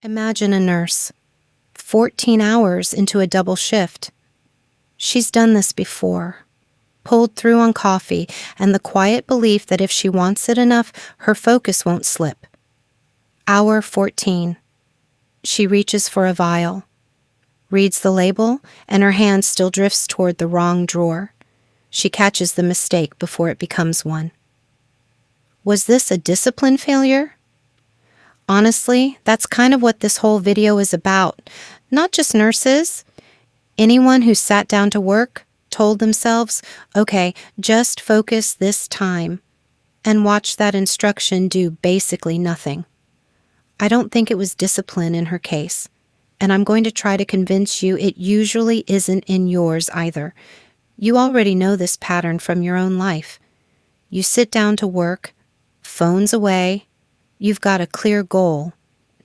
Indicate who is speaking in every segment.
Speaker 1: Imagine a nurse, 14 hours into a double shift. She's done this before, pulled through on coffee and the quiet belief that if she wants it enough, her focus won't slip. Hour 14. She reaches for a vial, reads the label, and her hand still drifts toward the wrong drawer. She catches the mistake before it becomes one. Was this a discipline failure? Honestly, that's kind of what this whole video is about. Not just nurses. Anyone who sat down to work, told themselves, okay, just focus this time, and watched that instruction do basically nothing. I don't think it was discipline in her case, and I'm going to try to convince you it usually isn't in yours either. You already know this pattern from your own life. You sit down to work, phone's away, you've got a clear goal.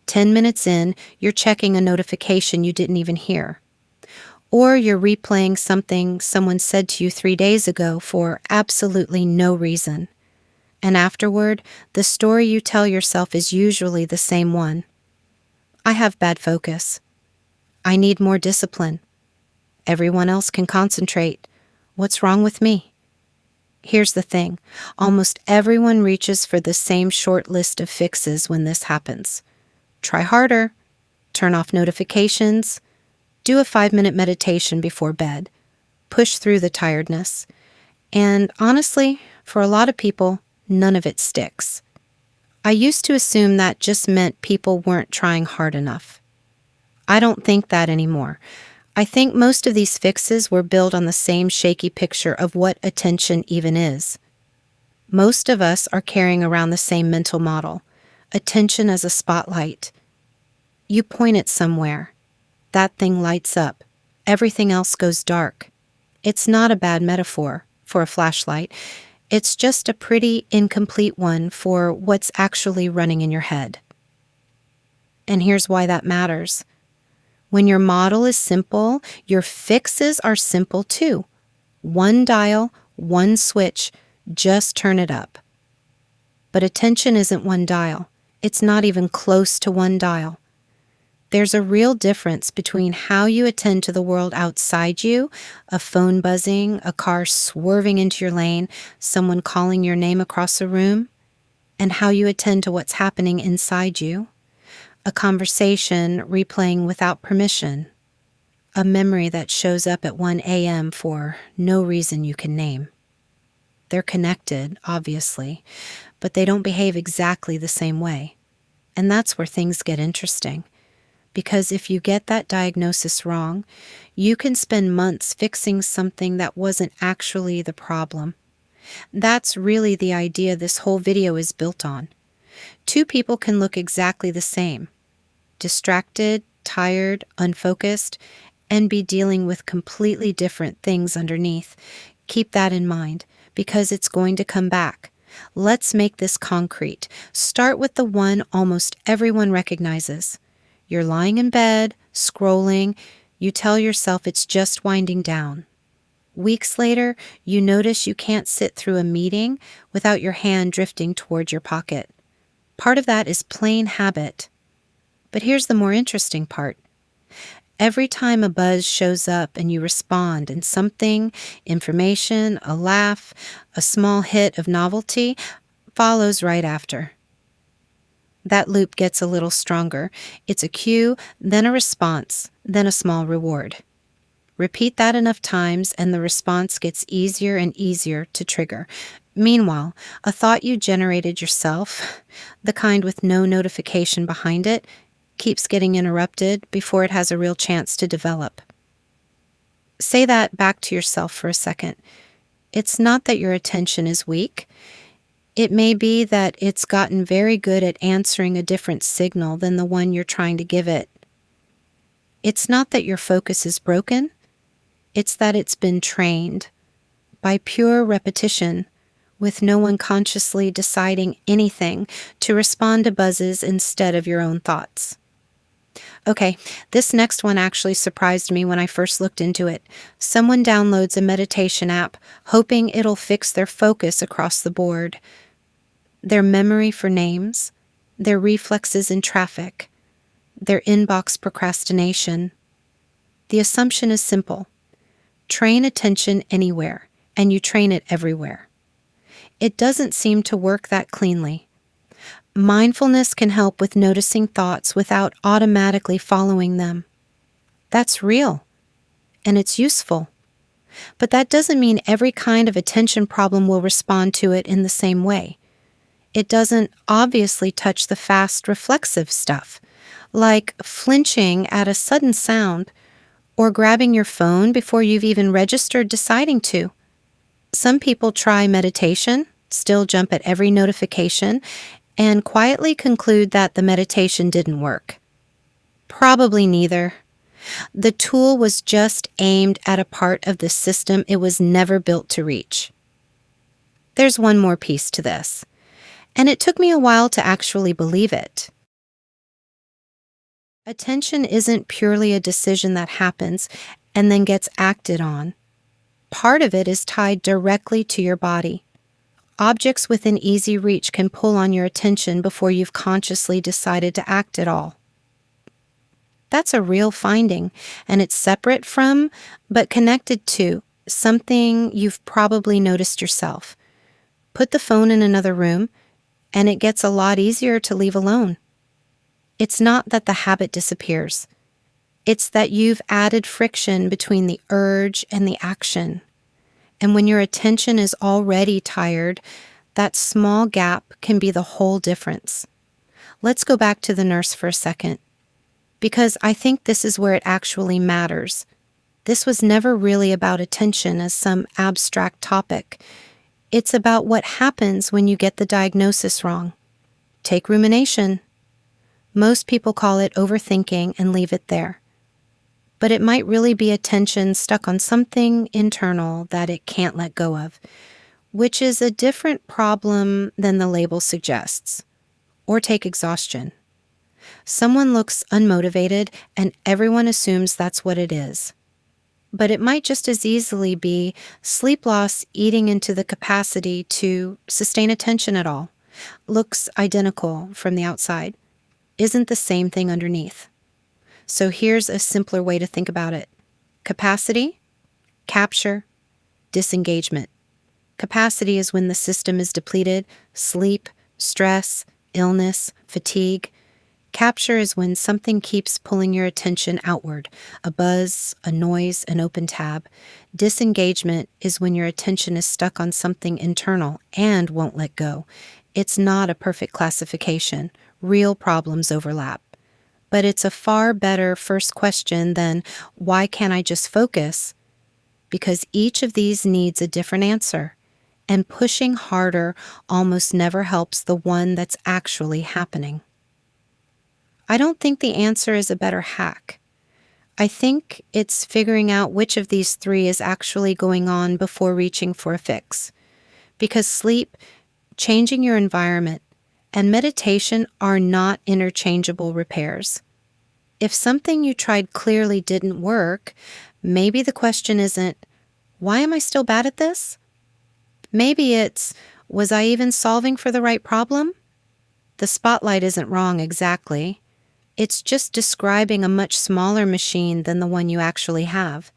Speaker 1: 10 minutes in, you're checking a notification you didn't even hear. Or you're replaying something someone said to you 3 days ago for absolutely no reason. And afterward, the story you tell yourself is usually the same one. I have bad focus. I need more discipline. Everyone else can concentrate. What's wrong with me? Here's the thing. Almost everyone reaches for the same short list of fixes when this happens. Try harder. Turn off notifications. Do a 5-minute meditation before bed. Push through the tiredness. And honestly, for a lot of people, none of it sticks. I used to assume that just meant people weren't trying hard enough. I don't think that anymore. I think most of these fixes were built on the same shaky picture of what attention even is. Most of us are carrying around the same mental model. Attention as a spotlight. You point it somewhere. That thing lights up. Everything else goes dark. It's not a bad metaphor for a flashlight. It's just a pretty incomplete one for what's actually running in your head. And here's why that matters. When your model is simple, your fixes are simple too. One dial, one switch, just turn it up. But attention isn't one dial. It's not even close to one dial. There's a real difference between how you attend to the world outside you, a phone buzzing, a car swerving into your lane, someone calling your name across a room, and how you attend to what's happening inside you. A conversation replaying without permission. A memory that shows up at 1 a.m. for no reason you can name. They're connected, obviously, but they don't behave exactly the same way. And that's where things get interesting. Because if you get that diagnosis wrong, you can spend months fixing something that wasn't actually the problem. That's really the idea this whole video is built on. Two people can look exactly the same, distracted, tired, unfocused, and be dealing with completely different things underneath. Keep that in mind, because it's going to come back. Let's make this concrete. Start with the one almost everyone recognizes. You're lying in bed, scrolling. You tell yourself it's just winding down. Weeks later, you notice you can't sit through a meeting without your hand drifting toward your pocket. Part of that is plain habit. But here's the more interesting part. Every time a buzz shows up and you respond and something, information, a laugh, a small hit of novelty, follows right after. That loop gets a little stronger. It's a cue, then a response, then a small reward. Repeat that enough times and the response gets easier and easier to trigger. Meanwhile, a thought you generated yourself, the kind with no notification behind it, keeps getting interrupted before it has a real chance to develop. Say that back to yourself for a second. It's not that your attention is weak. It may be that it's gotten very good at answering a different signal than the one you're trying to give it. It's not that your focus is broken. It's that it's been trained by pure repetition, with no one consciously deciding anything to respond to buzzes instead of your own thoughts. Okay, this next one actually surprised me when I first looked into it. Someone downloads a meditation app, hoping it'll fix their focus across the board. Their memory for names, their reflexes in traffic, their inbox procrastination. The assumption is simple. Train attention anywhere, and you train it everywhere. It doesn't seem to work that cleanly. Mindfulness can help with noticing thoughts without automatically following them. That's real, and it's useful. But that doesn't mean every kind of attention problem will respond to it in the same way. It doesn't obviously touch the fast, reflexive stuff, like flinching at a sudden sound or grabbing your phone before you've even registered deciding to. Some people try meditation, still jump at every notification, and quietly conclude that the meditation didn't work. Probably neither. The tool was just aimed at a part of the system it was never built to reach. There's one more piece to this, and it took me a while to actually believe it. Attention isn't purely a decision that happens and then gets acted on. Part of it is tied directly to your body. Objects within easy reach can pull on your attention before you've consciously decided to act at all. That's a real finding, and it's separate from, but connected to, something you've probably noticed yourself. Put the phone in another room, and it gets a lot easier to leave alone. It's not that the habit disappears. It's that you've added friction between the urge and the action. And when your attention is already tired, that small gap can be the whole difference. Let's go back to the nurse for a second, because I think this is where it actually matters. This was never really about attention as some abstract topic. It's about what happens when you get the diagnosis wrong. Take rumination. Most people call it overthinking and leave it there. But it might really be attention stuck on something internal that it can't let go of, which is a different problem than the label suggests. Or take exhaustion. Someone looks unmotivated and everyone assumes that's what it is. But it might just as easily be sleep loss eating into the capacity to sustain attention at all. Looks identical from the outside. Isn't the same thing underneath. So here's a simpler way to think about it. Capacity, capture, disengagement. Capacity is when the system is depleted, sleep, stress, illness, fatigue. Capture is when something keeps pulling your attention outward, a buzz, a noise, an open tab. Disengagement is when your attention is stuck on something internal and won't let go. It's not a perfect classification. Real problems overlap. But it's a far better first question than, why can't I just focus? Because each of these needs a different answer, and pushing harder almost never helps the one that's actually happening. I don't think the answer is a better hack. I think it's figuring out which of these three is actually going on before reaching for a fix. Because sleep, changing your environment, and meditation are not interchangeable repairs. If something you tried clearly didn't work, maybe the question isn't, why am I still bad at this? Maybe it's, was I even solving for the right problem? The spotlight isn't wrong exactly. It's just describing a much smaller machine than the one you actually have.